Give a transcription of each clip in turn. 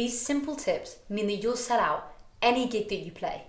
These simple tips mean that you'll sell out any gig that you play.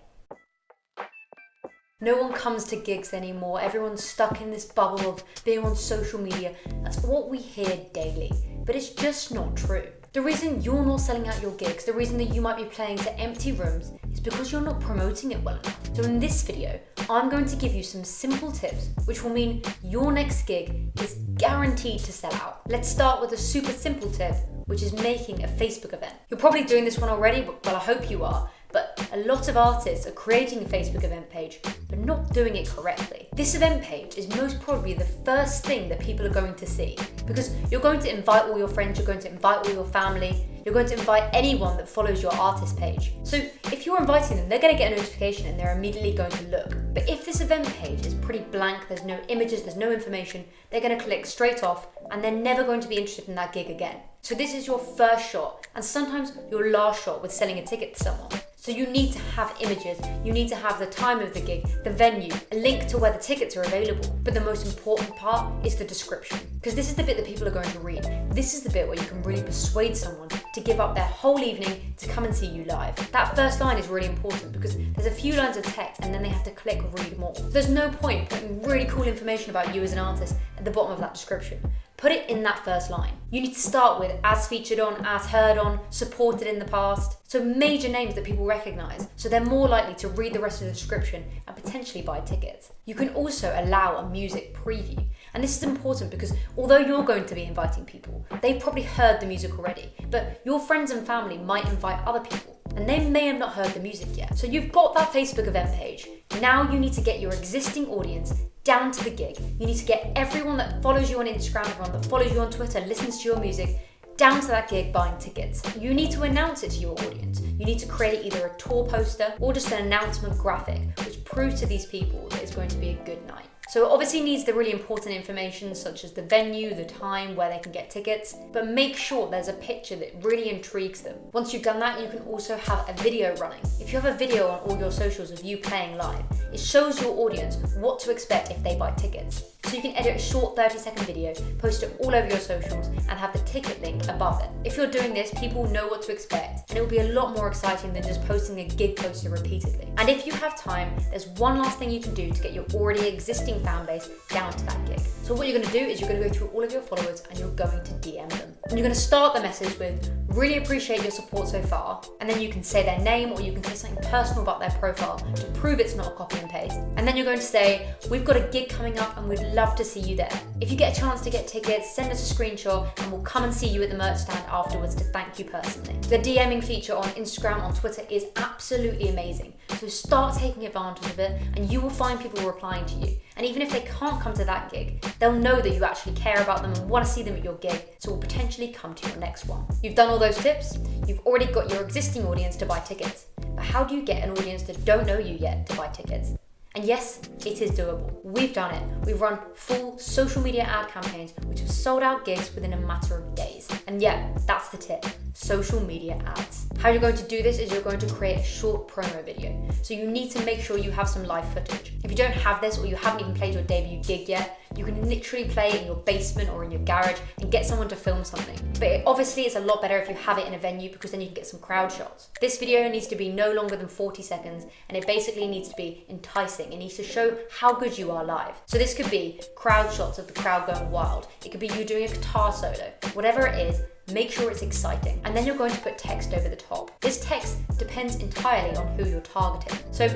No one comes to gigs anymore. Everyone's stuck in this bubble of being on social media. That's what we hear daily, but it's just not true. The reason you're not selling out your gigs, the reason that you might be playing to empty rooms, is because you're not promoting it well enough. So in this video, I'm going to give you some simple tips which will mean your next gig is guaranteed to sell out. Let's start with a super simple tip, which is making a Facebook event. You're probably doing this one already, well, I hope you are. But a lot of artists are creating a Facebook event page, but not doing it correctly. This event page is most probably the first thing that people are going to see, because you're going to invite all your friends, you're going to invite all your family, you're going to invite anyone that follows your artist page. So if you're inviting them, they're going to get a notification and they're immediately going to look. But if this event page is pretty blank, there's no images, there's no information, they're going to click straight off and they're never going to be interested in that gig again. So this is your first shot, and sometimes your last shot with selling a ticket to someone. So you need to have images, you need to have the time of the gig, the venue, a link to where the tickets are available. But the most important part is the description, because this is the bit that people are going to read. This is the bit where you can really persuade someone to give up their whole evening to come and see you live. That first line is really important because there's a few lines of text and then they have to click read more. There's no point putting really cool information about you as an artist at the bottom of that description. Put it in that first line. You need to start with as featured on, as heard on, supported in the past. So major names that people recognize, so they're more likely to read the rest of the description and potentially buy tickets. You can also allow a music preview. And this is important because although you're going to be inviting people, they've probably heard the music already, but your friends and family might invite other people and they may have not heard the music yet. So you've got that Facebook event page. Now you need to get your existing audience down to the gig. You need to get everyone that follows you on Instagram, everyone that follows you on Twitter, listens to your music, down to that gig buying tickets. You need to announce it to your audience. You need to create either a tour poster or just an announcement graphic, which proves to these people that it's going to be a good night. So it obviously needs the really important information such as the venue, the time, where they can get tickets, but make sure there's a picture that really intrigues them. Once you've done that, you can also have a video running. If you have a video on all your socials of you playing live, it shows your audience what to expect if they buy tickets. So you can edit a short 30-second video, post it all over your socials, and have the ticket link above it. If you're doing this, people know what to expect, and it will be a lot more exciting than just posting a gig poster repeatedly. And if you have time, there's one last thing you can do to get your already existing fan base down to that gig. So what you're going to do is you're going to go through all of your followers and you're going to DM them. And you're going to start the message with, really appreciate your support so far, and then you can say their name or you can say something personal about their profile to prove it's not a copy and paste. And then you're going to say, we've got a gig coming up and we'd love to see you there. If you get a chance to get tickets, send us a screenshot and we'll come and see you at the merch stand afterwards to thank you personally. The DMing feature on Instagram, on Twitter is absolutely amazing. So start taking advantage of it and you will find people replying to you. And even if they can't come to that gig, they'll know that you actually care about them and want to see them at your gig, so will potentially come to your next one. You've done all those tips, you've already got your existing audience to buy tickets. But how do you get an audience that don't know you yet to buy tickets? And yes, it is doable. We've done it. We've run full social media ad campaigns which have sold out gigs within a matter of days. And yeah, that's the tip. Social media ads. How you're going to do this is you're going to create a short promo video. So you need to make sure you have some live footage. If you don't have this or you haven't even played your debut gig yet, you can literally play it in your basement or in your garage and get someone to film something. But obviously it's a lot better if you have it in a venue because then you can get some crowd shots. This video needs to be no longer than 40 seconds and it basically needs to be enticing. It needs to show how good you are live. So this could be crowd shots of the crowd going wild. It could be you doing a guitar solo. Whatever it is, make sure it's exciting. And then you're going to put text over the top. This text depends entirely on who you're targeting. So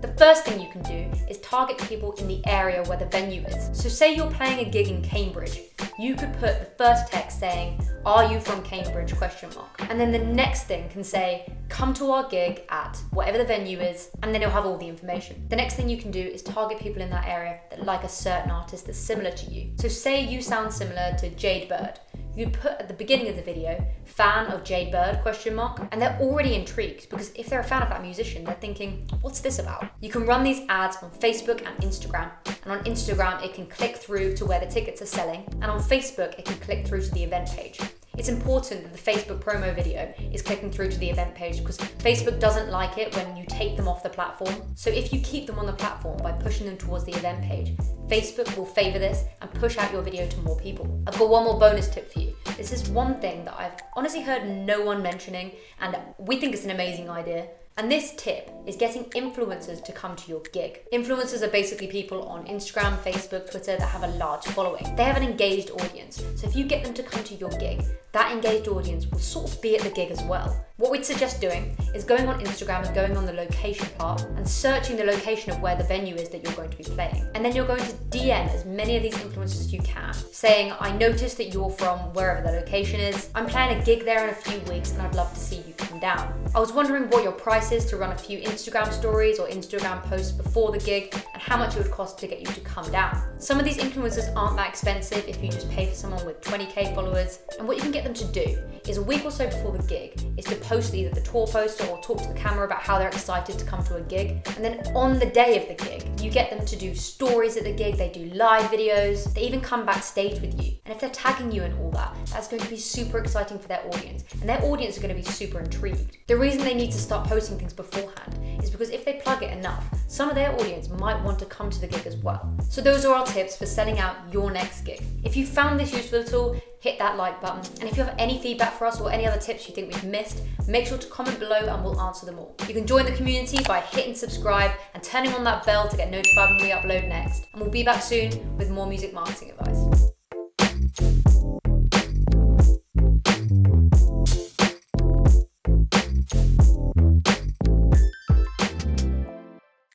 the first thing you can do is target people in the area where the venue is. So say you're playing a gig in Cambridge. You could put the first text saying, are you from Cambridge? ? And then the next thing can say, come to our gig at whatever the venue is, and then it'll have all the information. The next thing you can do is target people in that area that like a certain artist that's similar to you. So say you sound similar to Jade Bird. You'd put at the beginning of the video, fan of Jade Bird, ? And they're already intrigued because if they're a fan of that musician, they're thinking, what's this about? You can run these ads on Facebook and Instagram. And on Instagram, it can click through to where the tickets are selling. And on Facebook, it can click through to the event page. It's important that the Facebook promo video is clicking through to the event page because Facebook doesn't like it when you take them off the platform. So if you keep them on the platform by pushing them towards the event page, Facebook will favor this and push out your video to more people. I've got one more bonus tip for you. This is one thing that I've honestly heard no one mentioning, and we think it's an amazing idea. And this tip is getting influencers to come to your gig. Influencers are basically people on Instagram, Facebook, Twitter that have a large following. They have an engaged audience. So if you get them to come to your gig, that engaged audience will sort of be at the gig as well. What we'd suggest doing is going on Instagram and going on the location part and searching the location of where the venue is that you're going to be playing. And then you're going to DM as many of these influencers as you can, saying, I noticed that you're from wherever the location is. I'm playing a gig there in a few weeks and I'd love to see you come down. I was wondering what your price is to run a few Instagram stories or Instagram posts before the gig and how much it would cost to get you to come down. Some of these influencers aren't that expensive if you just pay for someone with 20k followers. And what you can get them to do is a week or so before the gig is to post either the tour poster or talk to the camera about how they're excited to come to a gig. And then on the day of the gig, you get them to do stories at the gig, they do live videos, they even come backstage with you. And if they're tagging you and all that, that's going to be super exciting for their audience. And their audience are going to be super intrigued. The reason they need to start posting things beforehand is because if they plug it enough, some of their audience might want to come to the gig as well. So those are our tips for selling out your next gig. If you found this useful at all, hit that like button. And if you have any feedback for us or any other tips you think we've missed, make sure to comment below and we'll answer them all. You can join the community by hitting subscribe and turning on that bell to get notified when we upload next. And we'll be back soon with more music marketing advice.